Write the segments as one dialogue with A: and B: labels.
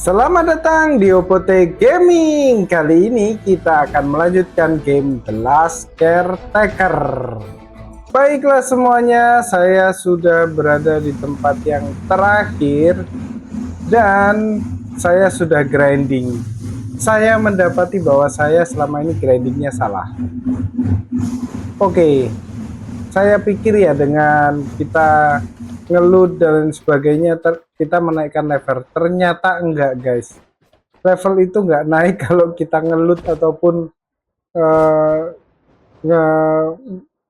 A: Selamat datang di Opote Gaming. Kali ini kita akan melanjutkan game The Last Caretaker. Baiklah semuanya, saya sudah berada di tempat yang terakhir dan saya sudah grinding. Saya mendapati bahwa saya selama ini grindingnya salah. Oke, saya pikir ya dengan kita ngeloot dan sebagainya kita menaikkan level. Ternyata enggak guys, level itu enggak naik kalau kita ngeloot ataupun nge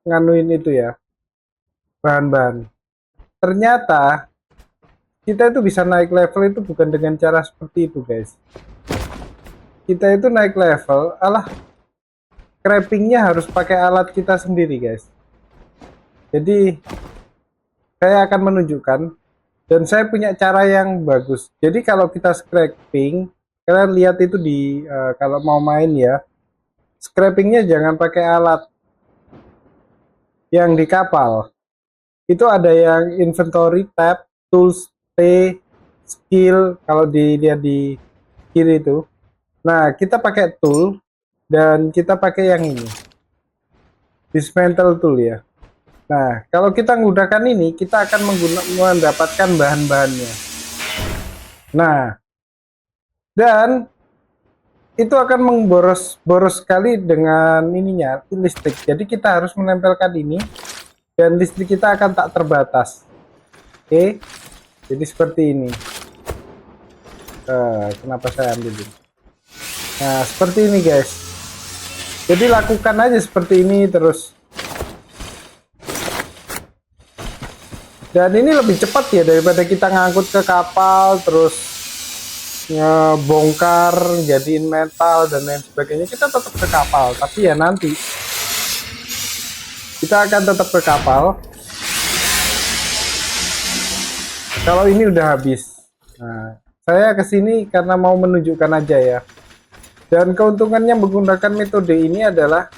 A: nganuin itu ya, bahan-bahan. Ternyata kita itu bisa naik level itu bukan dengan cara seperti itu guys. Kita itu naik level craftingnya harus pakai alat kita sendiri guys. Jadi saya akan menunjukkan dan saya punya cara yang bagus. Jadi kalau kita scraping, kalian lihat itu di kalau mau main ya, scrapingnya jangan pakai alat yang di kapal. Itu ada yang inventory tab, tools, T, skill, kalau dilihat di kiri itu. Nah, kita pakai tool dan kita pakai yang ini, dismantle tool ya. Nah, kalau kita menggunakan ini, kita akan mendapatkan bahan-bahannya. Nah, dan itu akan boros sekali dengan ininya, listrik. Jadi kita harus menempelkan ini, dan listrik kita akan tak terbatas. Oke, jadi seperti ini. Kenapa saya ambil ini? Nah, seperti ini guys. Jadi lakukan aja seperti ini terus. Dan ini lebih cepat ya daripada kita ngangkut ke kapal terus ngebongkar, jadiin metal dan lain sebagainya. Kita tetap ke kapal, tapi ya nanti kita akan tetap ke kapal kalau ini udah habis. Nah, saya kesini karena mau menunjukkan aja ya. Dan keuntungannya menggunakan metode ini adalah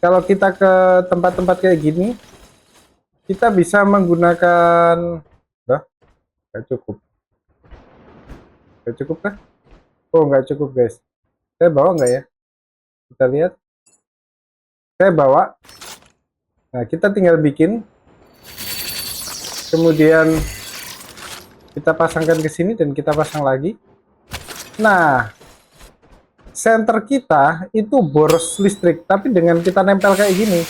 A: kalau kita ke tempat-tempat kayak gini, kita bisa menggunakan nggak cukup kan? Oh, nggak cukup guys. Saya bawa nggak ya? Kita lihat. Saya bawa. Nah, kita tinggal bikin, kemudian kita pasangkan ke sini dan kita pasang lagi. Nah, center kita itu boros listrik, tapi dengan kita nempel kayak gini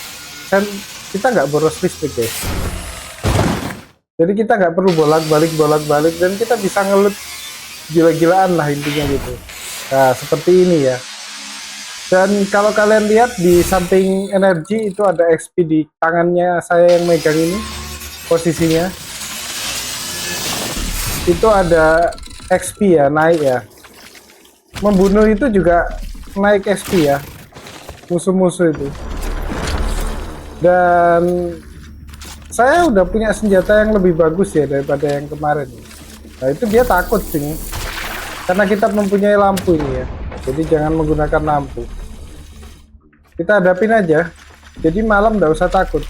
A: kita nggak boros listrik guys. Jadi kita nggak perlu bolak-balik dan kita bisa ngelut gila-gilaan lah intinya gitu. Nah, seperti ini ya. Dan kalau kalian lihat di samping energi itu ada XP di tangannya saya yang megang ini, posisinya itu ada XP ya, naik ya. Membunuh itu juga naik XP ya, musuh-musuh itu. Dan saya udah punya senjata yang lebih bagus ya daripada yang kemarin. Nah, itu dia takut sih, karena kita mempunyai lampu ini ya. Jadi jangan menggunakan lampu. Kita hadapin aja. Jadi malam nggak usah takut.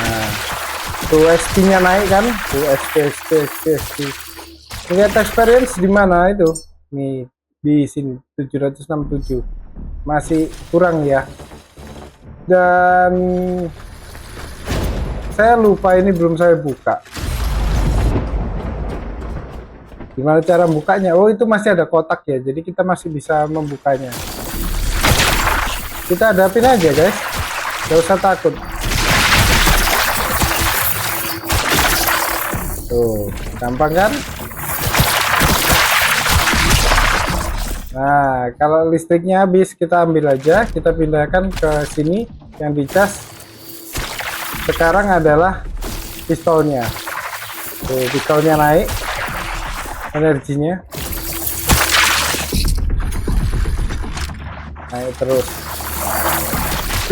A: Nah, tuh XP-nya naik kan? Tuh XP. Lihat experience di mana itu? Nih di sini 767. Masih kurang ya. Dan saya lupa ini belum saya buka. Gimana cara bukanya? Oh, itu masih ada kotak ya, jadi kita masih bisa membukanya. Kita hadapin aja guys, gak usah takut. Tuh, gampang kan? Nah, kalau listriknya habis, kita ambil aja, kita pindahkan ke sini yang dicas. Sekarang adalah pistolnya. Tuh, pistolnya naik energinya, naik terus.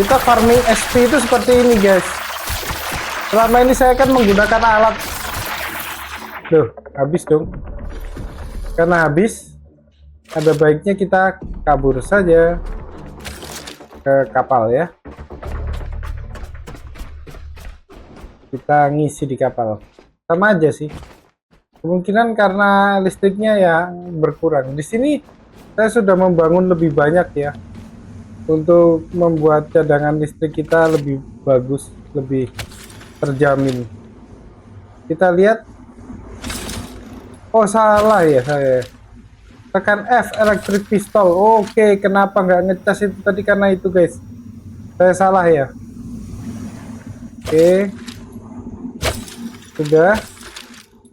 A: Kita farming XP itu seperti ini guys. Selama ini saya kan menggunakan alat. Tuh, habis dong. Karena habis, ada baiknya kita kabur saja ke kapal ya. Kita ngisi di kapal, sama aja sih. Kemungkinan karena listriknya yang berkurang. Di sini saya sudah membangun lebih banyak ya, untuk membuat cadangan listrik kita lebih bagus, lebih terjamin. Kita lihat. Oh salah ya saya. Tekan F, electric pistol. Oke, kenapa nggak ngecas itu tadi? Karena itu guys, saya salah ya. Oke, sudah.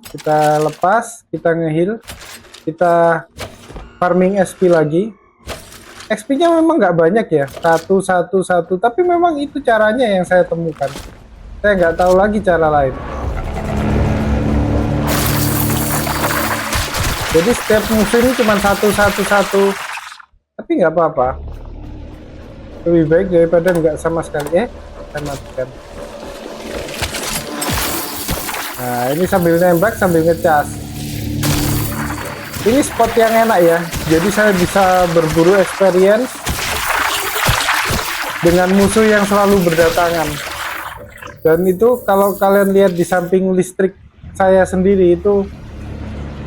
A: Kita lepas, kita ngeheal, kita farming SP lagi. XP-nya memang nggak banyak ya, satu, tapi memang itu caranya yang saya temukan. Saya nggak tahu lagi cara lain. Jadi setiap musuh ini cuma satu, tapi nggak apa-apa. Lebih baik daripada nggak sama sekali. Saya matikan. Nah, ini sambil nembak, sambil ngecas. Ini spot yang enak ya, jadi saya bisa berburu experience dengan musuh yang selalu berdatangan. Dan itu kalau kalian lihat di samping listrik saya sendiri itu,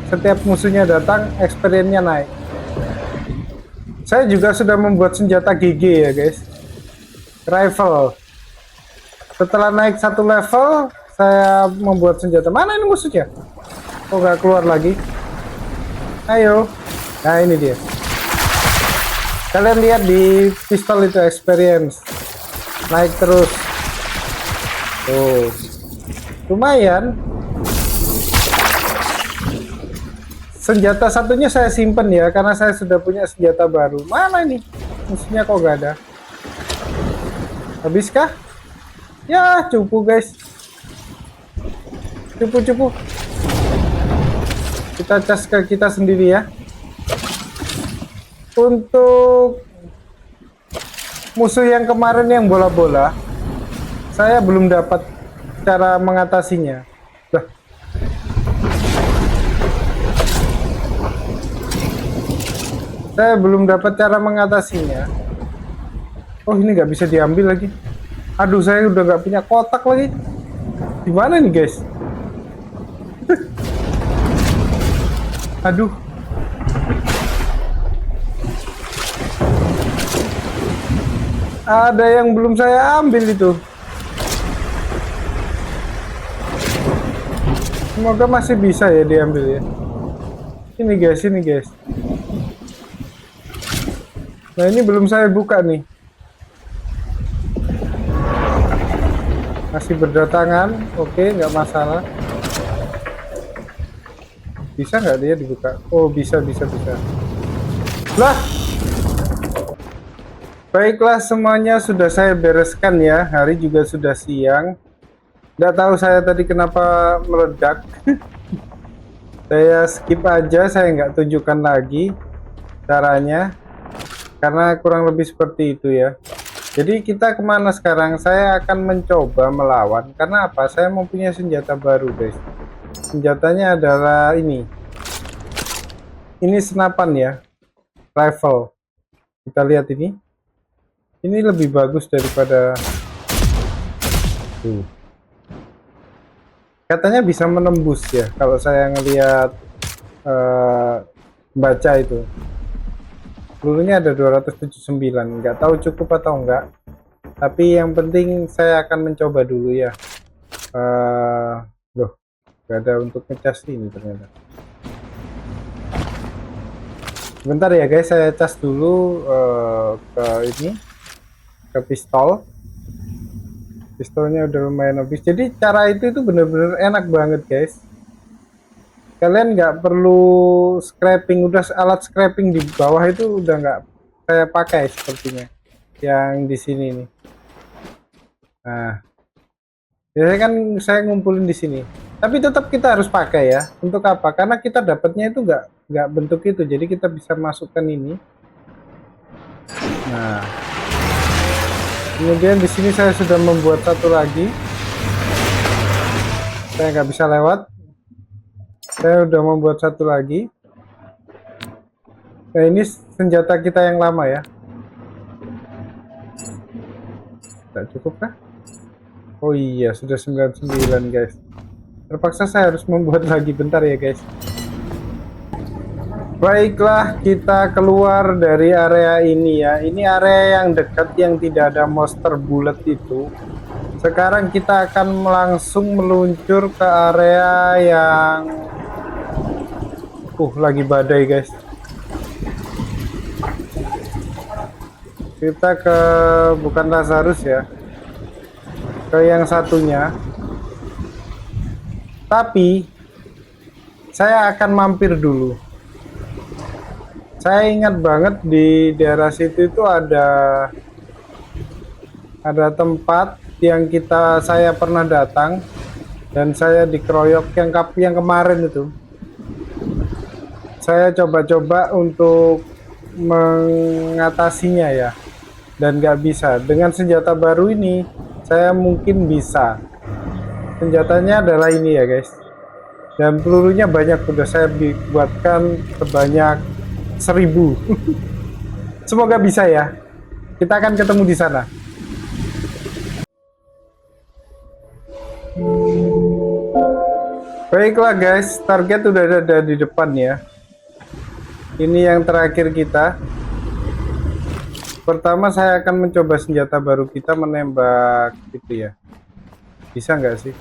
A: setiap musuhnya datang, experience-nya naik. Saya juga sudah membuat senjata GG ya guys, rifle. Setelah naik satu level, saya membuat senjata. Mana ini musuhnya? Kok nggak keluar lagi? Ayo. Nah ini dia. Kalian lihat di pistol itu experience naik terus. Tuh. Lumayan. Senjata satunya saya simpen ya, karena saya sudah punya senjata baru. Mana ini? Musuhnya kok gak ada? Habiskah? Ya, cupu guys. Cupu. Kita cas ke kita sendiri ya. Untuk musuh yang kemarin yang bola-bola, saya belum dapat cara mengatasinya. Lah. Saya belum dapat cara mengatasinya. Oh, ini nggak bisa diambil lagi. Aduh, saya udah nggak punya kotak lagi. Gimana nih guys? Aduh. Ada yang belum saya ambil itu. Semoga masih bisa ya diambil ya. Ini guys. Nah ini belum saya buka nih. Masih berdatangan. Oke, nggak masalah. Bisa nggak dia dibuka? Oh bisa. Lah. Baiklah, semuanya sudah saya bereskan ya. Hari juga sudah siang. Nggak tahu saya tadi kenapa meledak. Saya skip aja, saya nggak tunjukkan lagi caranya. Karena kurang lebih seperti itu ya. Jadi kita kemana sekarang? Saya akan mencoba melawan. Karena apa? Saya mempunyai senjata baru guys. Senjatanya adalah ini. Ini senapan ya. Rifle. Kita lihat ini. Ini lebih bagus daripada katanya bisa menembus ya kalau saya ngelihat baca itu. Pelurunya ada 279, nggak tahu cukup atau enggak, tapi yang penting saya akan mencoba dulu ya. Loh, nggak ada untuk ngecas ini ternyata. Bentar ya guys, saya cas dulu ke ini, ke pistolnya udah lumayan habis. Jadi cara itu bener-bener enak banget guys. Kalian nggak perlu scraping, udah alat scraping di bawah itu udah nggak saya pakai sepertinya yang di sini nih. Nah biasanya kan saya ngumpulin di sini, tapi tetap kita harus pakai ya. Untuk apa? Karena kita dapatnya itu nggak bentuk itu, jadi kita bisa masukkan ini. Nah kemudian di sini saya sudah membuat satu lagi. Saya nggak bisa lewat. Saya udah membuat satu lagi. Nah ini senjata kita yang lama ya. Tidak cukup kah? Oh iya sudah 99 guys. Terpaksa saya harus membuat lagi, bentar ya guys. Baiklah, kita keluar dari area ini ya. Ini area yang dekat, yang tidak ada monster bulat itu. Sekarang kita akan langsung meluncur ke area yang lagi badai guys. Kita ke, bukan Lazarus ya, ke yang satunya. Tapi saya akan mampir dulu. Saya ingat banget di daerah situ itu ada tempat yang saya pernah datang dan saya dikeroyok yang kemarin itu. Saya coba-coba untuk mengatasinya ya, dan nggak bisa. Dengan senjata baru ini saya mungkin bisa. Senjatanya adalah ini ya guys, dan pelurunya banyak, udah saya buatkan sebanyak 1000. Semoga bisa ya. Kita akan ketemu di sana. Baiklah guys, target udah ada di depan ya. Ini yang terakhir kita. Pertama saya akan mencoba senjata baru kita, menembak gitu ya. Bisa nggak sih?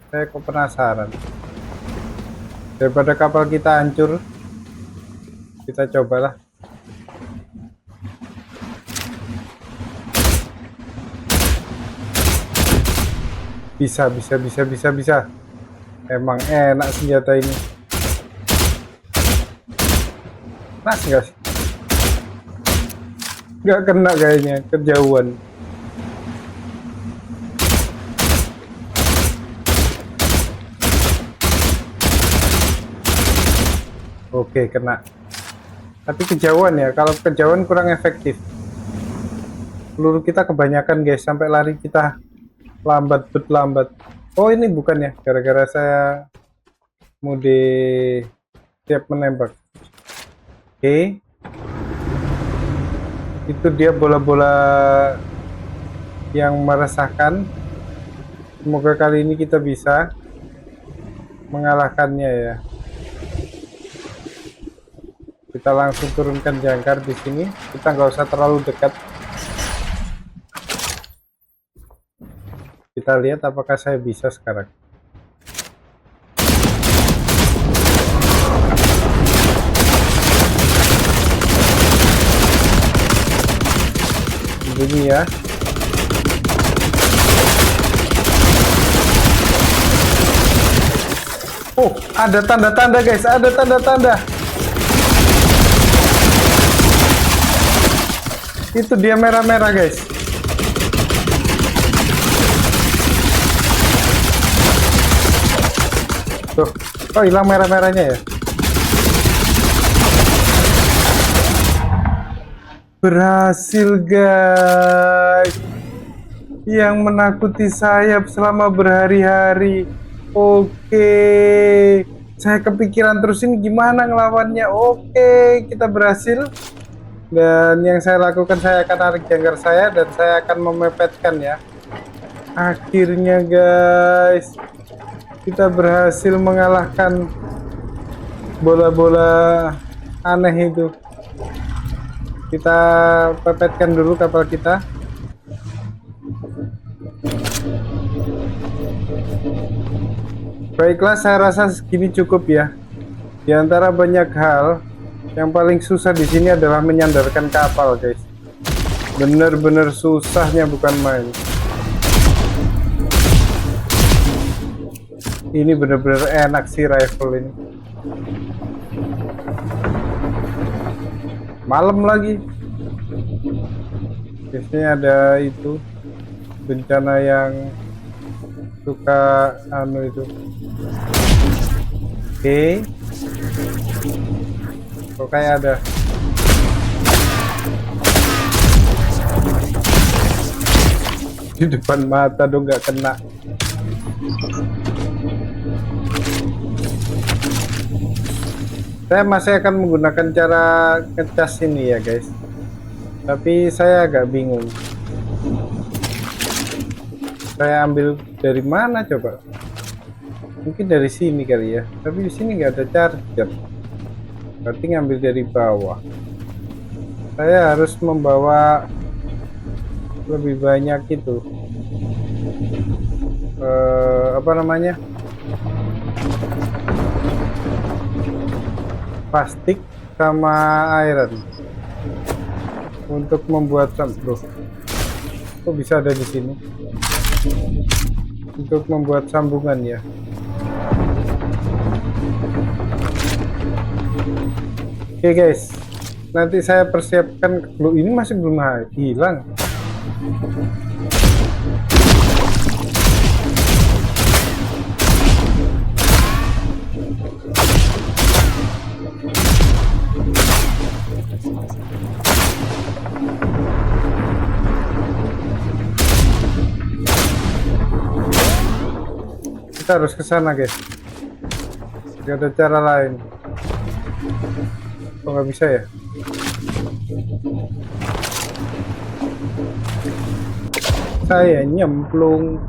A: Saya kok penasaran. Daripada kapal kita hancur, kita cobalah. Bisa. Emang enak senjata ini. Nas nggak sih? Nggak kena kayaknya, kejauhan. Oke, kena. Tapi kejauhan ya, kalau kejauhan kurang efektif. Peluru kita kebanyakan guys, sampai lari kita lambat. Oh ini bukan ya, gara-gara saya mode siap menembak. Oke. Itu dia bola-bola yang meresahkan. Semoga kali ini kita bisa mengalahkannya ya. Kita langsung turunkan jangkar di sini. Kita nggak usah terlalu dekat. Kita lihat apakah saya bisa sekarang. Begini ya. Ada tanda-tanda guys, ada tanda-tanda. Itu dia merah-merah guys. Tuh, hilang merah-merahnya ya. Berhasil guys. Yang menakuti sayap selama berhari-hari. Oke. Saya kepikiran terus ini gimana ngelawannya. Oke, kita berhasil. Dan yang saya lakukan, saya akan tarik jangkar saya dan saya akan memepetkan ya. Akhirnya guys, kita berhasil mengalahkan bola-bola aneh itu. Kita pepetkan dulu kapal kita. Baiklah, saya rasa segini cukup ya. Di antara banyak hal, yang paling susah di sini adalah menyandarkan kapal, guys. Bener-bener susahnya bukan main. Ini bener-bener enak sih rifle ini. Malam lagi. Biasanya ada itu bencana yang suka itu. Oke. Kok kayak ada. Di depan mata dong, nggak kena. Saya masih akan menggunakan cara ngecas ini ya guys, tapi saya agak bingung. Saya ambil dari mana coba? Mungkin dari sini kali ya, tapi di sini nggak ada charger, berarti ngambil dari bawah. Saya harus membawa lebih banyak itu apa namanya, plastik sama iron untuk membuat bro. Kok bisa ada di sini untuk membuat sambungan ya. Oke guys, nanti saya persiapkan. Ini masih belum hilang. Kita harus ke sana guys, gak ada cara lain. Kok nggak bisa ya? Saya nyemplung.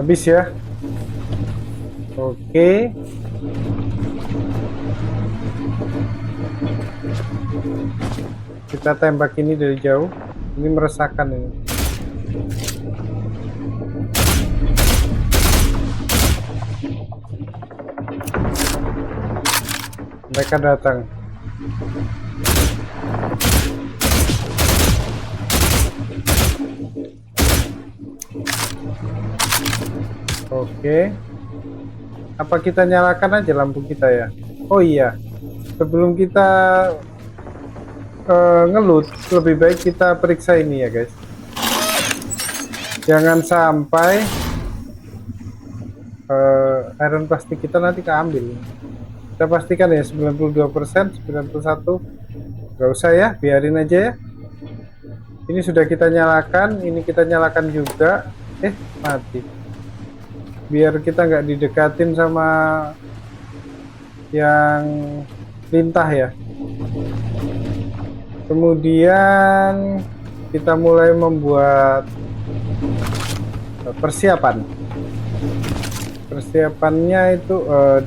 A: Habis ya. Oke. Kita tembak ini dari jauh. Ini meresahkan ini. Mereka datang. Oke. Apa kita nyalakan aja lampu kita ya? Oh iya. Sebelum kita ngelut, lebih baik kita periksa ini ya guys. Jangan sampai iron plastik kita nanti keambil. Kita pastikan ya 92%, 91%. Gak usah ya, biarin aja ya. Ini sudah kita nyalakan, ini kita nyalakan juga. Mati. Biar kita nggak didekatin sama yang lintah ya. Kemudian kita mulai membuat persiapan. Persiapannya itu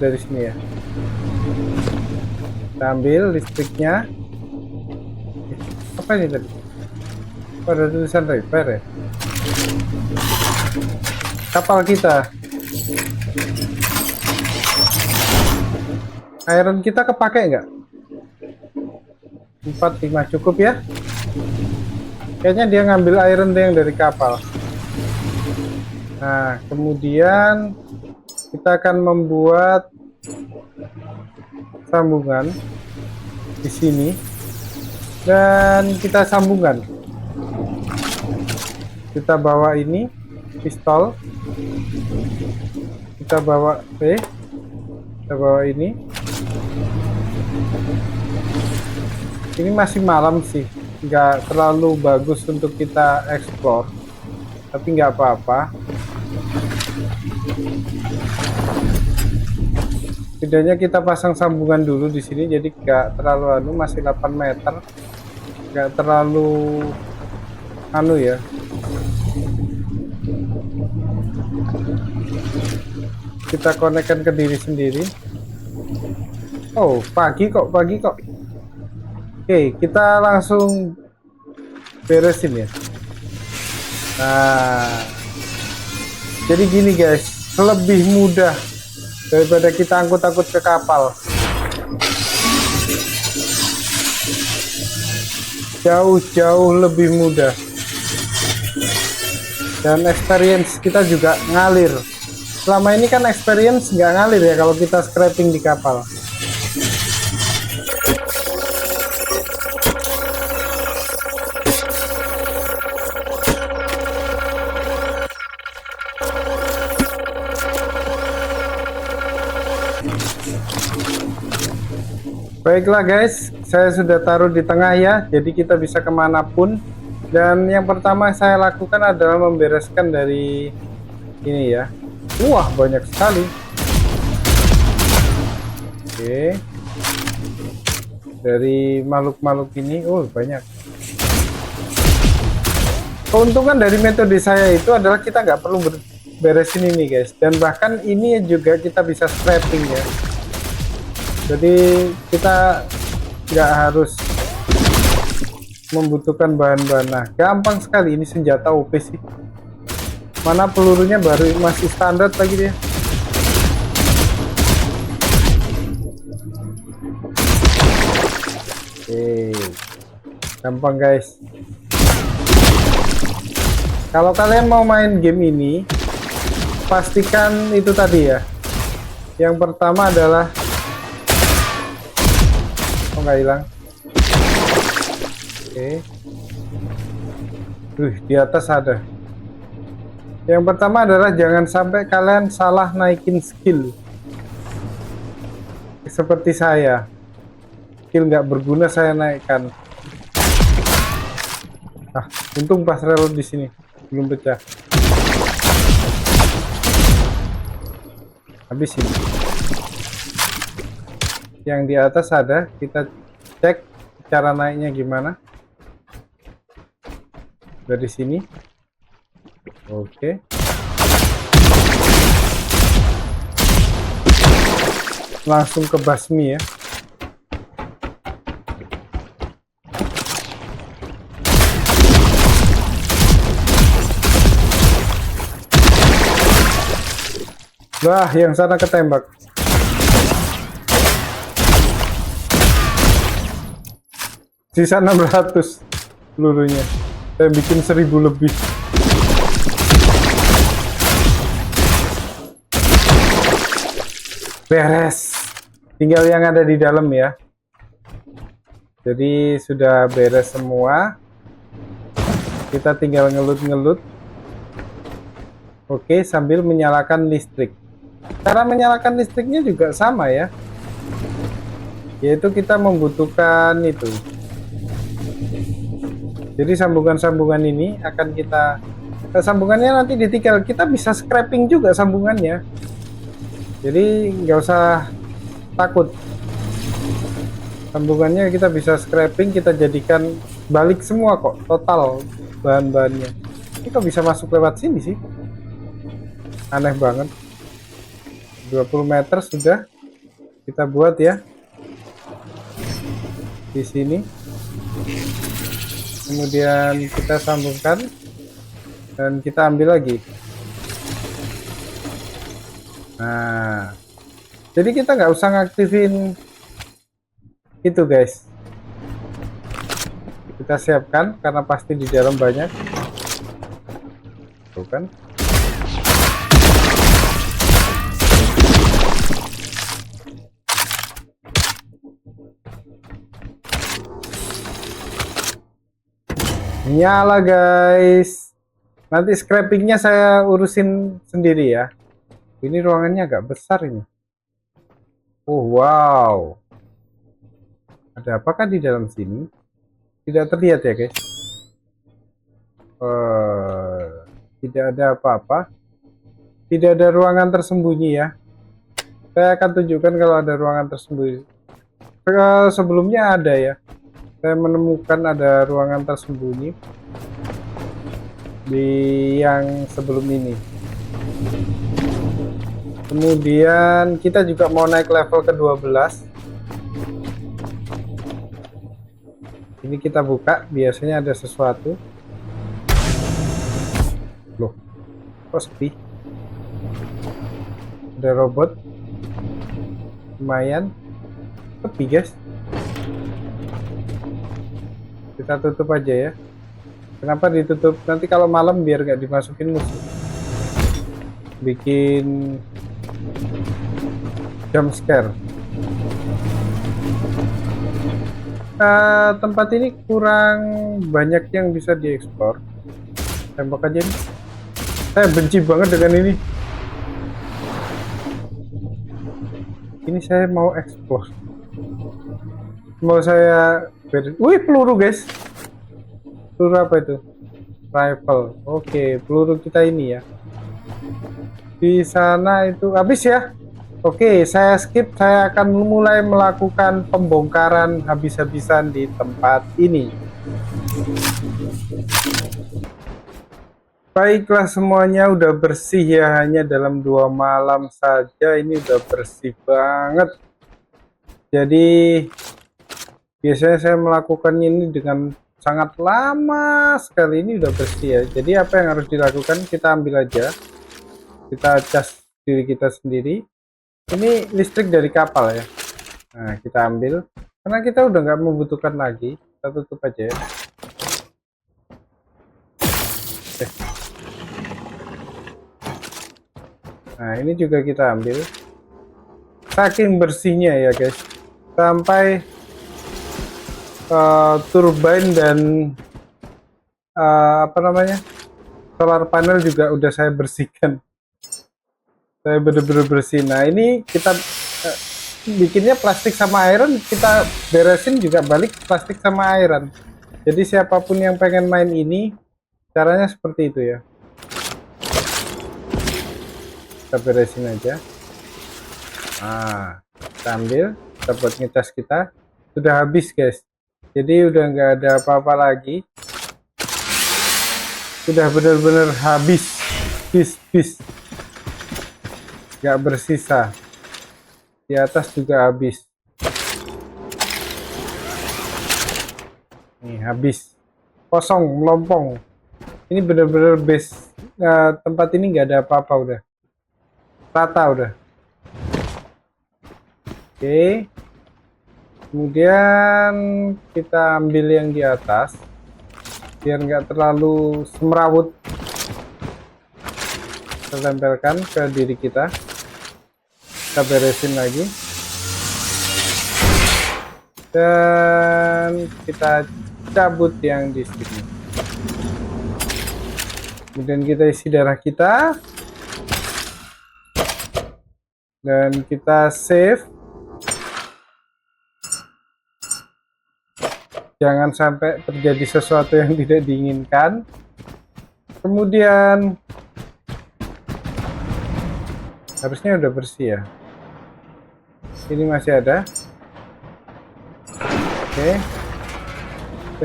A: dari sini ya. Kita ambil listriknya. Apa ini tadi? Oh, ada tulisan repair ya. Kapal kita. Iron kita kepake nggak? 4-5 cukup ya. Kayaknya dia ngambil iron yang dari kapal. Nah, kemudian kita akan membuat sambungan di sini dan kita sambungkan. Kita bawa ini pistol. Kita bawa kita bawa ini. Ini masih malam sih, nggak terlalu bagus untuk kita explore, tapi nggak apa-apa. Setidaknya kita pasang sambungan dulu di sini, jadi nggak terlalu masih 8 meter, nggak terlalu ya. Kita konekkan ke diri sendiri. Oh, pagi kok. Oke, kita langsung beresin ya. Nah, jadi gini guys, lebih mudah daripada kita angkut-angkut ke kapal. Jauh lebih mudah. Dan experience kita juga ngalir. Selama ini kan experience nggak ngalir ya kalau kita scrapping di kapal. Baiklah guys, saya sudah taruh di tengah ya, jadi kita bisa kemanapun. Dan yang pertama saya lakukan adalah membereskan dari ini ya. Wah, banyak sekali. Oke. Dari makhluk-makhluk ini, oh banyak. Keuntungan dari metode saya itu adalah kita nggak perlu beresin ini guys, dan bahkan ini juga kita bisa scrapping ya. Jadi kita nggak harus membutuhkan bahan-bahan. Nah, gampang sekali, ini senjata OP sih. Mana pelurunya baru masih standar lagi dia. Oke, gampang guys. Kalau kalian mau main game ini, pastikan itu tadi ya. Yang pertama adalah, oh nggak hilang. Oke. Di atas ada. Yang pertama adalah jangan sampai kalian salah naikin skill. Seperti saya. Skill nggak berguna saya naikkan. Ah, untung pas reload di sini belum pecah. Habis ini. Yang di atas ada, kita cek cara naiknya gimana. Dari sini. Oke. Langsung ke basmi ya. Wah, yang sana ketembak. Sisa 600 pelurunya. Saya bikin 1000 lebih. Beres. Tinggal yang ada di dalam ya. Jadi sudah beres semua. Kita tinggal ngelut-ngelut. Oke, sambil menyalakan listrik. Cara menyalakan listriknya juga sama ya. Yaitu kita membutuhkan itu. Jadi sambungan-sambungan ini akan kita, sambungannya nanti ditinggal, kita bisa scrapping juga sambungannya. Jadi nggak usah takut. Sambungannya kita bisa scrapping, kita jadikan balik semua kok, total bahan-bahannya. Ini kok bisa masuk lewat sini sih? Aneh banget. 20 meter sudah kita buat ya. Di sini. Kemudian kita sambungkan dan kita ambil lagi. Nah, jadi kita nggak usah ngaktifin itu guys. Kita siapkan karena pasti di dalam banyak. Tuh kan. Nyala guys. Nanti scrappingnya saya urusin sendiri ya. Ini ruangannya agak besar ini. Oh wow. Ada apakah di dalam sini? Tidak terlihat ya guys. Tidak ada apa-apa. Tidak ada ruangan tersembunyi ya. Saya akan tunjukkan kalau ada ruangan tersembunyi. Sebelumnya ada ya. Saya menemukan ada ruangan tersembunyi di yang sebelum ini. Kemudian kita juga mau naik level ke 12. Ini kita buka, biasanya ada sesuatu. Loh, kok sepi? Ada robot. Lumayan. Sepi guys. Kita tutup aja ya. Kenapa ditutup? Nanti kalau malam biar nggak dimasukin musuh. Bikin jump scare. Tempat ini kurang banyak yang bisa dieksplor. Tembak aja nih. Saya benci banget dengan ini. Ini saya mau eksplor. Mau saya wih, peluru guys. Peluru apa itu? Rifle. Oke, peluru kita ini ya. Di sana itu habis ya. Oke, saya skip. Saya akan mulai melakukan pembongkaran habis-habisan di tempat ini. Baiklah, semuanya udah bersih ya. Hanya dalam 2 malam saja ini udah bersih banget. Jadi biasanya saya melakukan ini dengan sangat lama sekali. Ini udah bersih ya. Jadi apa yang harus dilakukan? Kita ambil aja. Kita cas diri kita sendiri. Ini listrik dari kapal ya. Nah, kita ambil. Karena kita udah nggak membutuhkan lagi. Kita tutup aja ya. Nah, ini juga kita ambil. Saking bersihnya ya guys. Sampai turbine dan apa namanya, solar panel juga udah saya bersihkan. Saya bener-bener bersih. Nah, ini kita bikinnya plastik sama iron, kita beresin juga balik plastik sama iron. Jadi siapapun yang pengen main ini, caranya seperti itu ya. Kita beresin aja. Nah, kita ambil, kita buat ngecas kita. Sudah habis guys. Jadi udah nggak ada apa-apa lagi. Sudah benar-benar habis. Bis. Nggak bersisa. Di atas juga habis. Nih, habis. Kosong, melompong. Ini benar-benar base. Tempat ini nggak ada apa-apa udah. Rata udah. Oke. Kemudian kita ambil yang di atas biar nggak terlalu semrawut. Kita tempelkan ke diri kita. Kita beresin lagi. Dan kita cabut yang di sini. Kemudian kita isi darah kita. Dan kita save. Jangan sampai terjadi sesuatu yang tidak diinginkan. Kemudian harusnya udah bersih ya. Ini masih ada. Oke.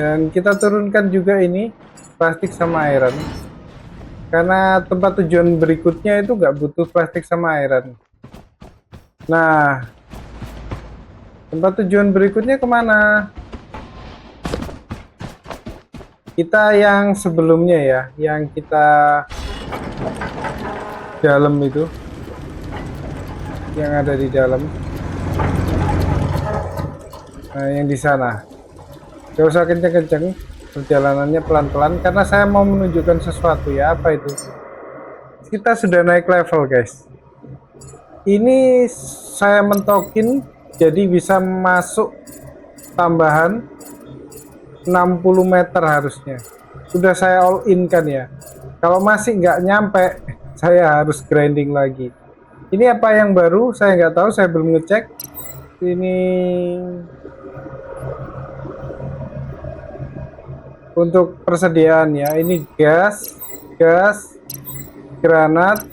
A: Dan kita turunkan juga ini plastik sama iron. Karena tempat tujuan berikutnya itu nggak butuh plastik sama iron. Nah, tempat tujuan berikutnya kemana? Kita yang sebelumnya ya, yang kita dalam itu, yang ada di dalam. Nah, yang di sana. Gak usah kenceng-kenceng, perjalanannya pelan-pelan karena saya mau menunjukkan sesuatu ya. Apa itu? Kita sudah naik level guys. Ini saya mentokin jadi bisa masuk tambahan 60 meter harusnya. Sudah saya all in kan ya. Kalau masih nggak nyampe, saya harus grinding lagi. Ini apa yang baru? Saya nggak tahu, saya belum ngecek. Ini untuk persediaan ya. Ini gas, granat,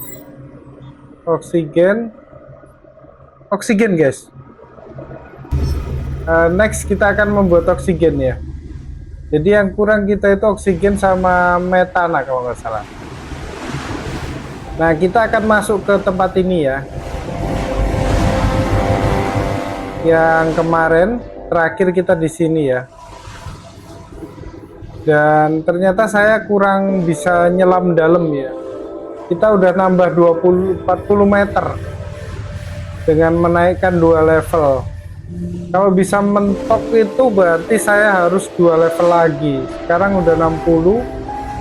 A: oksigen guys. Next kita akan membuat oksigen ya. Jadi yang kurang kita itu oksigen sama metana kalau nggak salah. Nah, kita akan masuk ke tempat ini ya. Yang kemarin terakhir kita di sini ya. Dan ternyata saya kurang bisa nyelam dalam ya. Kita udah nambah 40 meter dengan menaikkan 2 level. Kalau bisa mentok itu berarti saya harus 2 level lagi. Sekarang udah 60.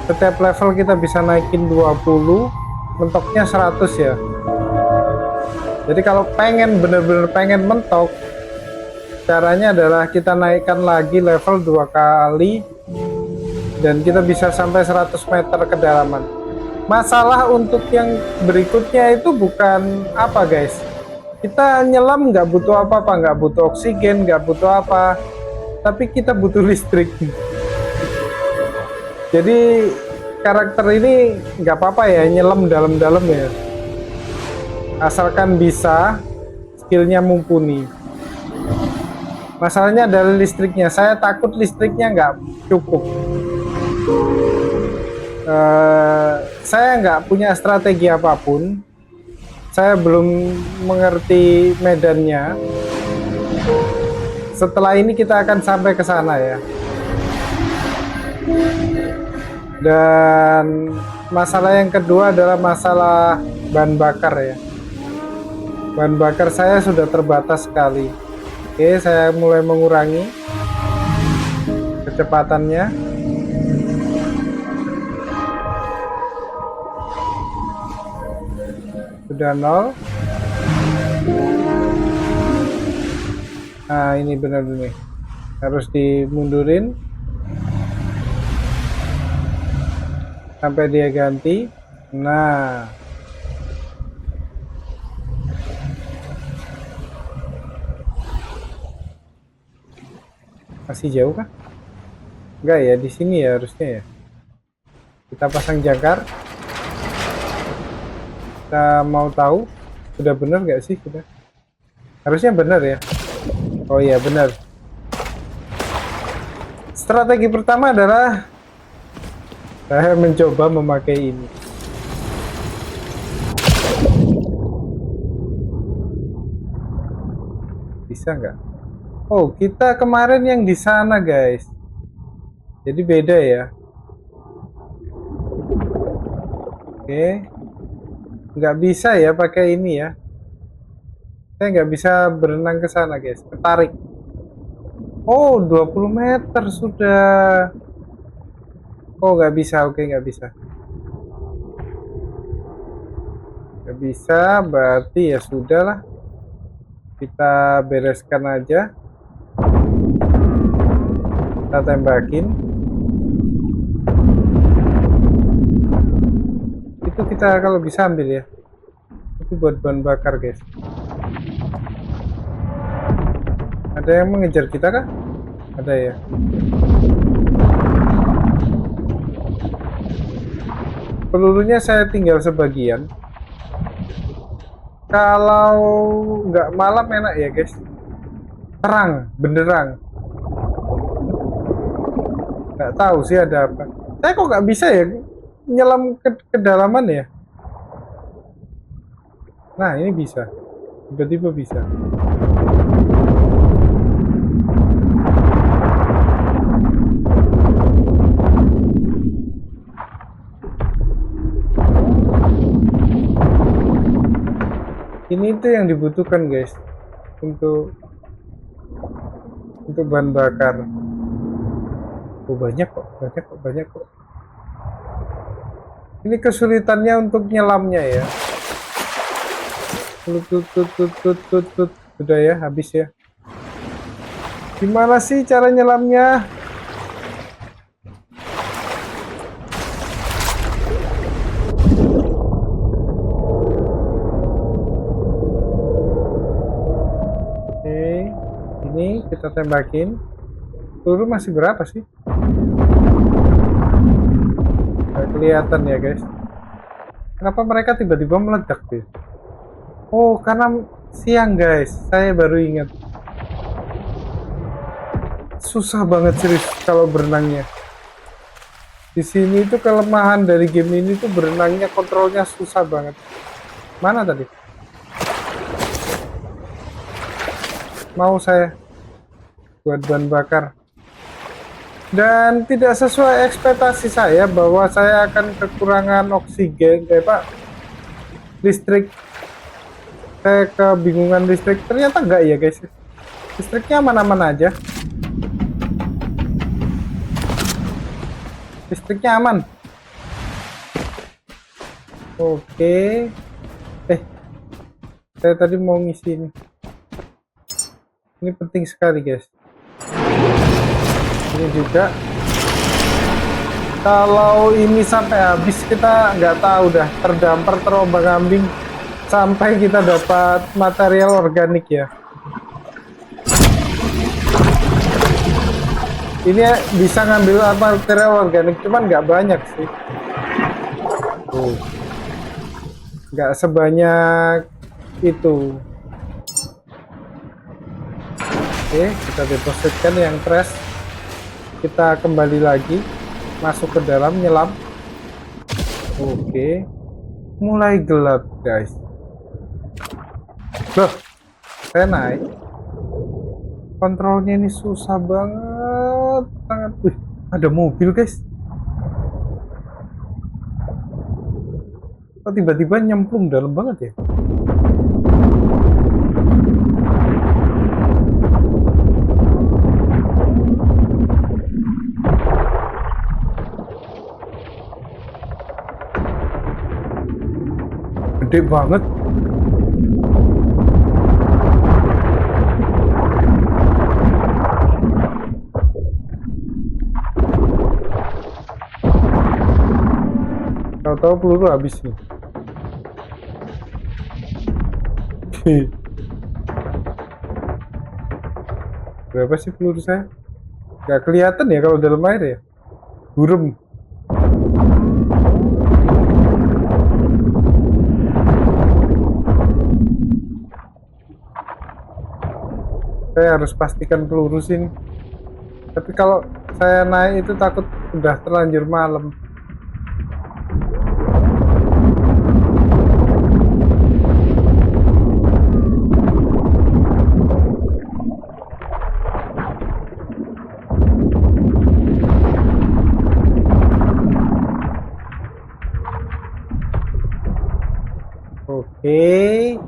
A: Setiap level kita bisa naikin 20. Mentoknya 100 ya. Jadi kalau pengen bener-bener pengen mentok, caranya adalah kita naikkan lagi level 2 kali. Dan kita bisa sampai 100 meter kedalaman. Masalah untuk yang berikutnya itu bukan apa guys, Kita nyelam nggak butuh apa-apa, nggak butuh oksigen, nggak butuh apa, tapi kita butuh listrik. Jadi karakter ini nggak apa-apa ya nyelam dalam-dalam ya, asalkan bisa, skillnya mumpuni. Masalahnya dari listriknya, saya takut listriknya nggak cukup. Saya nggak punya strategi apapun, saya belum mengerti medannya. Setelah ini kita akan sampai ke sana ya. Dan masalah yang kedua adalah masalah bahan bakar ya. Bahan bakar saya sudah terbatas sekali. Oke, saya mulai mengurangi kecepatannya. Sudah 0. Nah, ini benar nih. Harus dimundurin sampai dia ganti. Nah, masih jauh kah? Enggak ya, di sini ya harusnya ya. Kita pasang jangkar. Kita mau tahu sudah benar nggak sih? Sudah. Harusnya benar ya. Oh iya benar. Strategi pertama adalah saya mencoba memakai ini. Bisa nggak? Oh, kita kemarin yang di sana guys. Jadi beda ya. Oke. Nggak bisa ya pakai ini ya. Saya nggak bisa berenang ke sana guys, ketarik. Oh, 20 meter sudah. Oh, nggak bisa, oke nggak bisa. Nggak bisa, berarti ya sudah lah. Kita bereskan aja. Kita tembakin. Itu kita kalau bisa ambil ya. Itu buat bahan bakar guys. Ada yang mengejar kita kah? Ada ya. Pelurunya saya tinggal sebagian. Kalau nggak malam enak ya guys. Terang, benderang. Nggak tahu sih ada apa. Saya kok nggak bisa ya nyelam ke kedalaman ya. Nah ini bisa. Tiba-tiba bisa. Ini tuh yang dibutuhkan guys untuk bahan bakar. Oh banyak kok. Ini kesulitannya untuk nyelamnya ya. Tut. Udah ya, habis ya. Gimana sih cara nyelamnya? Ini kita tembakin. Peluru masih berapa sih? Nggak kelihatan ya guys. Kenapa mereka tiba-tiba meledak sih? Oh karena siang guys. Saya baru ingat. Susah banget serius kalau berenangnya. Di sini tuh kelemahan dari game ini tuh berenangnya, kontrolnya susah banget. Mana tadi? Mau saya buat bahan bakar. Dan tidak sesuai ekspektasi saya bahwa saya akan kekurangan oksigen, listrik. Saya kebingungan listrik. Ternyata enggak ya guys. Listriknya aman-aman aja. Listriknya aman. Oke. Saya tadi mau ngisi ini. Ini penting sekali guys. Ini juga. Kalau ini sampai habis kita nggak tahu dah, terdampar terombang ambing. sampai kita dapat material organik ya. Ini bisa ngambil material organik, cuman nggak banyak sih. Tuh. Nggak sebanyak itu. Oke, kita depositkan yang trash. Kita kembali lagi, masuk ke dalam, nyelam. Oke, mulai gelap guys. Loh, saya naik. Kontrolnya ini susah banget, sangat. Wih, ada mobil guys. Kok tiba-tiba nyemplung dalam banget ya? Gede banget. Tahu-tahu peluru habis nih. Berapa sih peluru saya? Gak kelihatan ya kalau dalam air ya. Burem. Saya harus pastikan peluru sini. Tapi kalau saya naik itu takut udah terlanjur malam. Oke,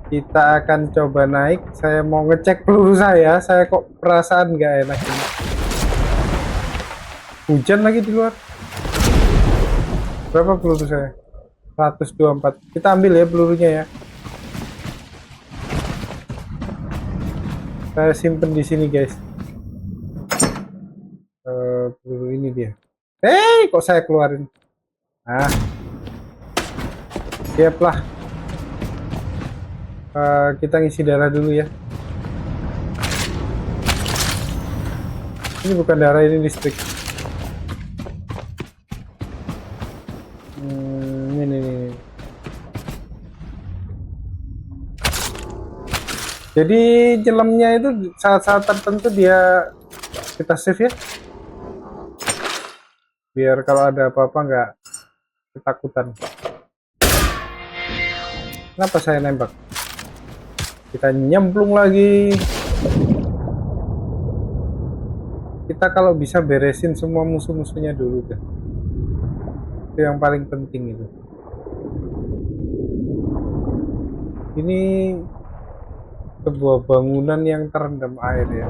A: kita akan coba naik. Saya mau ngecek peluru saya kok perasaan nggak enak ini. Hujan lagi di luar. Berapa peluru saya? 124. Kita ambil ya pelurunya ya. Saya simpen di sini guys. Peluru ini dia. Kok saya keluarin? Nah, siaplah. Kita ngisi darah dulu ya. Ini bukan darah, ini listrik. Ini. Jadi jelamnya itu saat-saat tertentu dia kita save ya. Biar kalau ada apa-apa nggak ketakutan. Kenapa saya nembak? Kita nyemplung lagi. Kita kalau bisa beresin semua musuh-musuhnya dulu deh. Itu yang paling penting itu. Ini sebuah bangunan yang terendam air ya.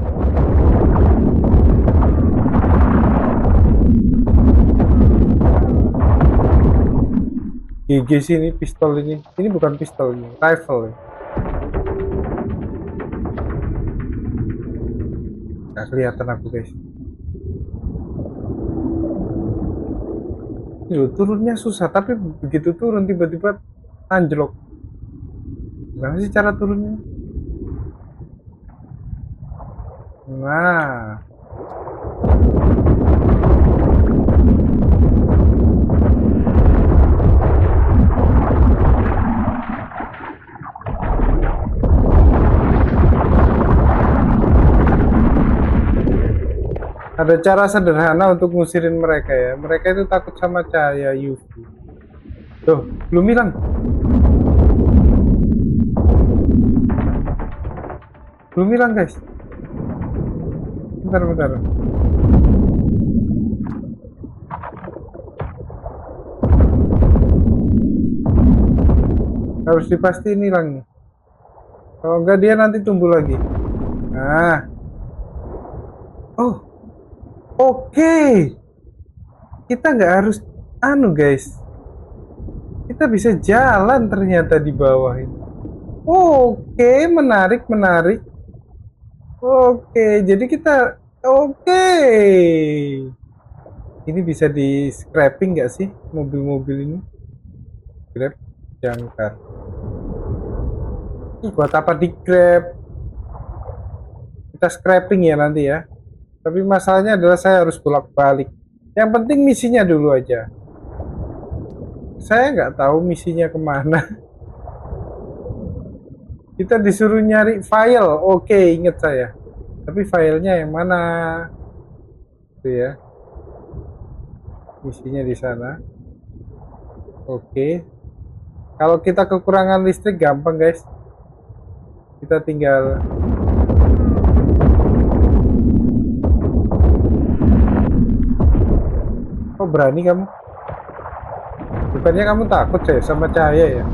A: GG sih ini pistol ini. Ini bukan pistol ini, rifle ya. Nggak kelihatan aku guys. Loh, turunnya susah, tapi begitu turun tiba-tiba anjlok. Gimana sih cara turunnya? Nah, ada cara sederhana untuk ngusirin mereka ya. Mereka itu takut sama cahaya UV. Tuh, belum hilang. Belum hilang guys. Bentar. Harus dipastiin hilang nih. Kalau enggak dia nanti tumbuh lagi. Nah. Oh. Oke. Kita nggak harus guys. Kita bisa jalan ternyata di bawah ini. Oke, menarik. Oke, jadi kita ini bisa di scrapping nggak sih mobil-mobil ini? Scrap. jangkar. Ih, buat apa di grab? Kita scrapping ya nanti ya. Tapi masalahnya adalah saya harus bolak-balik. Yang penting misinya dulu aja. Saya nggak tahu misinya kemana. Kita disuruh nyari file. Oke, inget saya. Tapi filenya yang mana? Itu ya. Misinya di sana. Oke. Kalau kita kekurangan listrik gampang guys. Kita tinggal kok berani kamu? Bukannya kamu takut ya sama cahaya ya?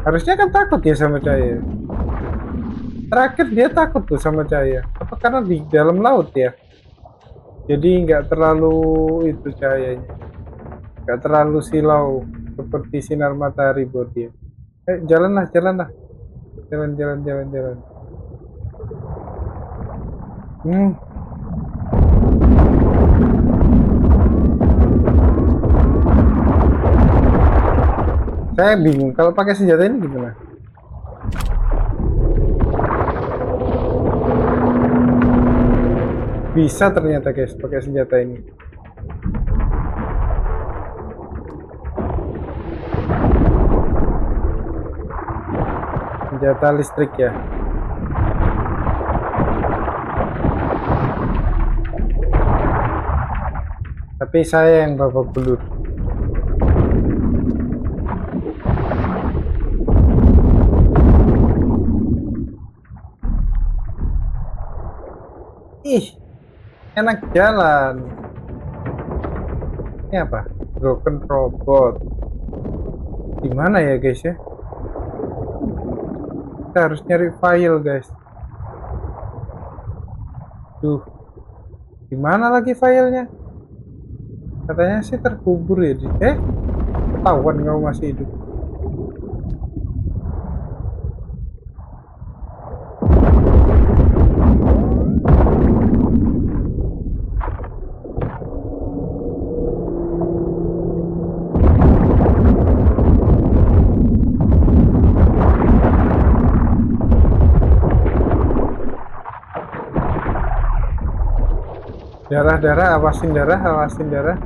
A: Harusnya kan takut ya sama cahaya. Terakhir dia takut tuh sama cahaya. Apa karena di dalam laut ya? Jadi nggak terlalu itu cahayanya. Nggak terlalu silau seperti sinar matahari buat dia. Jalanlah, jalanlah. Jalan, jalan, jalan, jalan. Hmm, saya bingung kalau pakai senjata ini gimana? Bisa ternyata guys pakai senjata ini. Senjata listrik ya. Tapi saya yang babak belur. Ih, enak jalan. Ini apa? Broken robot. Gimana ya guys ya? Kita harus nyari file guys. Duh, gimana lagi filenya? Katanya sih terkubur ya. Ketahuan kamu masih hidup. Darah, awasin darah, awasin darah.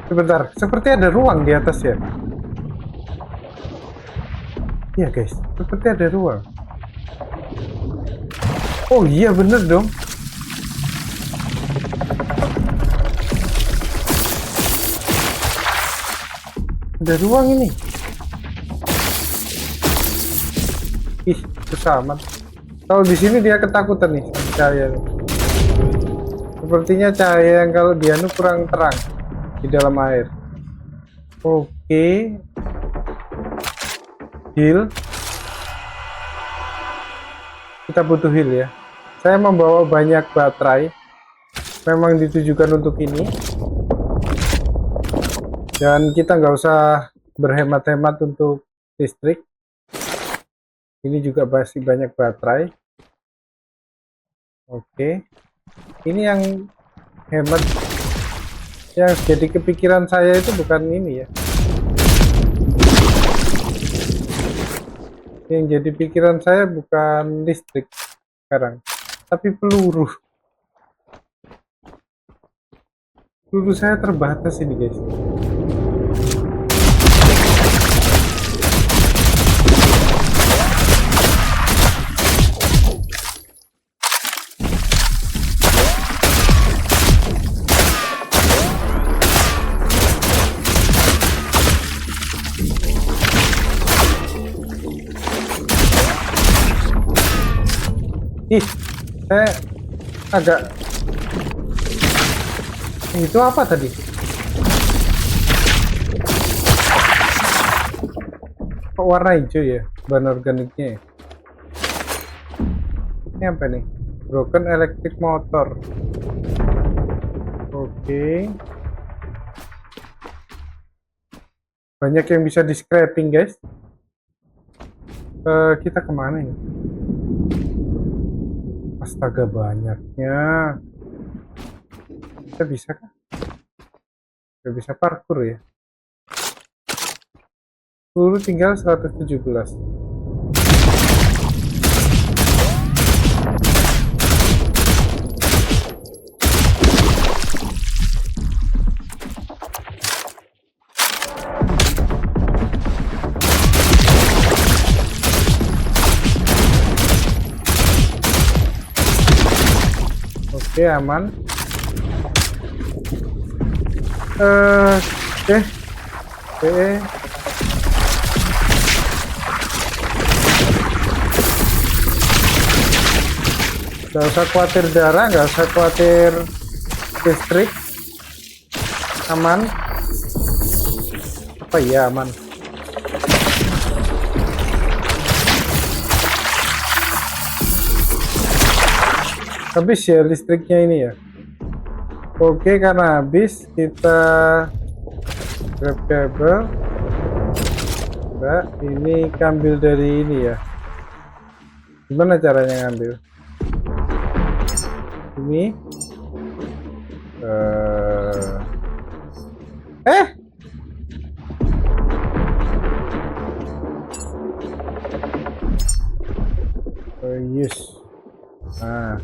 A: Sebentar, seperti ada ruang di atas ya. Iya guys, seperti ada ruang. Oh iya bener dong. Ada ruang ini. Ih, susah amat. Kalau di sini dia ketakutan nih sama cahaya. Sepertinya cahaya yang kalau dia kurang terang di dalam air. Oke. Heal. Kita butuh heal ya. Saya membawa banyak baterai. Memang ditujukan untuk ini. Dan kita nggak usah berhemat-hemat untuk listrik. Ini juga masih banyak baterai. Oke. Ini yang hemat. Yang jadi kepikiran saya itu bukan ini ya. Yang jadi pikiran saya bukan listrik sekarang, tapi peluru. Peluru saya terbatas ini guys. Ih, saya agak... Itu apa tadi? Kok warna hijau ya? Bahan organiknya ya? Ini apa nih? Broken electric motor. Oke. Banyak yang bisa di scrapping guys. Kita kemana ini? Astaga, banyaknya. Kita bisa kah? Gak bisa parkur ya. Peluru tinggal 117. Oke, aman. Oke. Gak usah khawatir darah, gak usah khawatir listrik. Aman. Apa iya aman? Habis ya listriknya ini ya. Oke, karena habis kita grab kabel. Nah, ini ambil dari ini ya. Gimana caranya ngambil? Ini yes. Nah,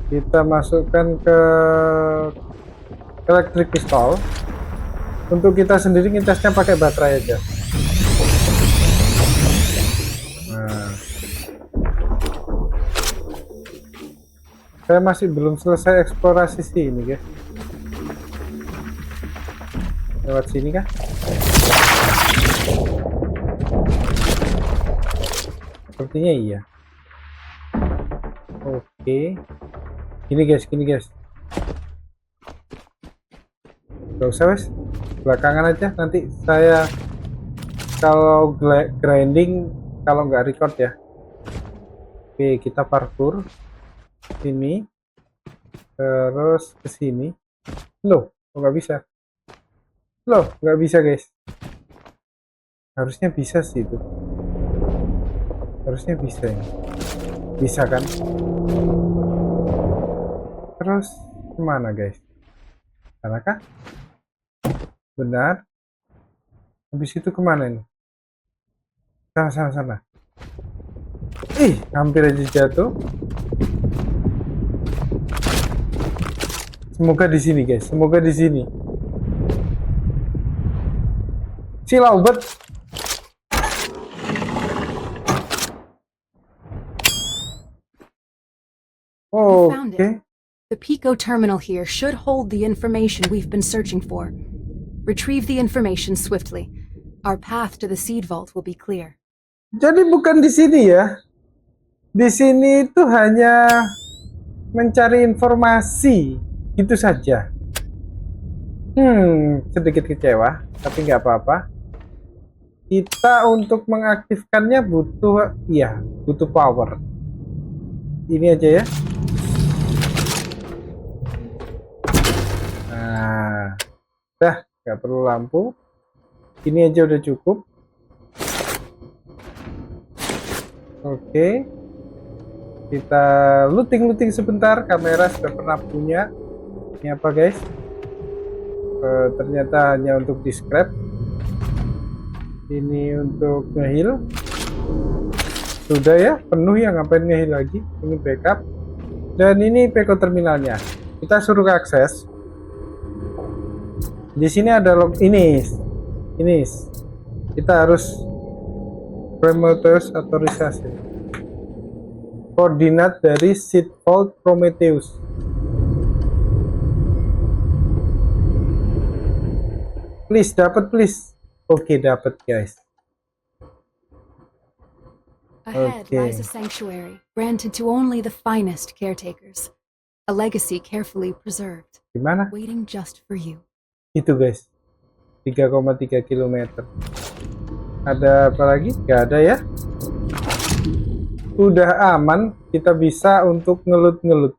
A: kita masukkan ke electric pistol. Untuk kita sendiri ngecasnya pakai baterai aja. Nah, saya masih belum selesai eksplorasi sini, guys. Lewat sini kah? Sepertinya iya. Oke. Gini guys. Gak usah, wes. Belakangan aja, nanti saya kalau grinding, kalau nggak record ya. Oke, kita parkour sini, terus ke sini. Loh, kok nggak bisa? Loh, nggak bisa, guys. Harusnya bisa sih itu. Harusnya bisa ini. Bisa kan? Terus kemana, guys? Sana kah? Benar. Habis itu kemana ini? Sana. Ih, hampir aja jatuh. Semoga di sini, guys. Semoga di sini. Silau bet. Oke.
B: The Pico terminal here should hold the information we've been searching for. Retrieve the information swiftly. Our path to the seed vault will be clear.
A: Jadi bukan di sini ya. Di sini itu hanya mencari informasi, itu saja. Sedikit kecewa, tapi nggak apa-apa. Kita untuk mengaktifkannya butuh power. Ini aja ya. Nah, nggak perlu lampu. Ini aja udah cukup. Oke, kita looting sebentar. Kamera sudah pernah punya. Ini apa, guys? Ternyata hanya untuk di scrap. Ini untuk ngeheal. Sudah ya, penuh ya, ngapain ngeheal lagi? Ini backup. Dan ini Pico terminalnya. Kita suruh akses. Di sini ada ini. Kita harus Prometheus otorisasi. Koordinat dari Seed Vault Prometheus. Please, dapat please. Oke, dapat, guys.
B: Ahead lies a sanctuary granted to only the finest caretakers. A legacy carefully preserved.
A: Gimana?
B: Waiting just for you.
A: Itu, guys. 3,3 km. Ada apa lagi? Gak ada ya. Udah aman, kita bisa untuk ngelut.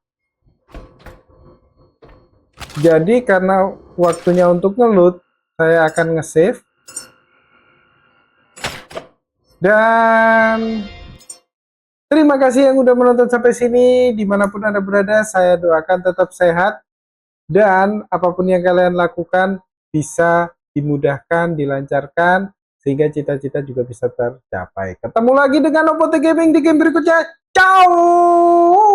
A: Jadi karena waktunya untuk ngelut, saya akan nge-save. Dan Terima kasih yang udah menonton sampai sini. Dimanapun Anda berada, saya doakan tetap sehat. Dan apapun yang kalian lakukan bisa dimudahkan, dilancarkan, sehingga cita-cita juga bisa tercapai. Ketemu lagi dengan Obote Gaming di game berikutnya. Ciao!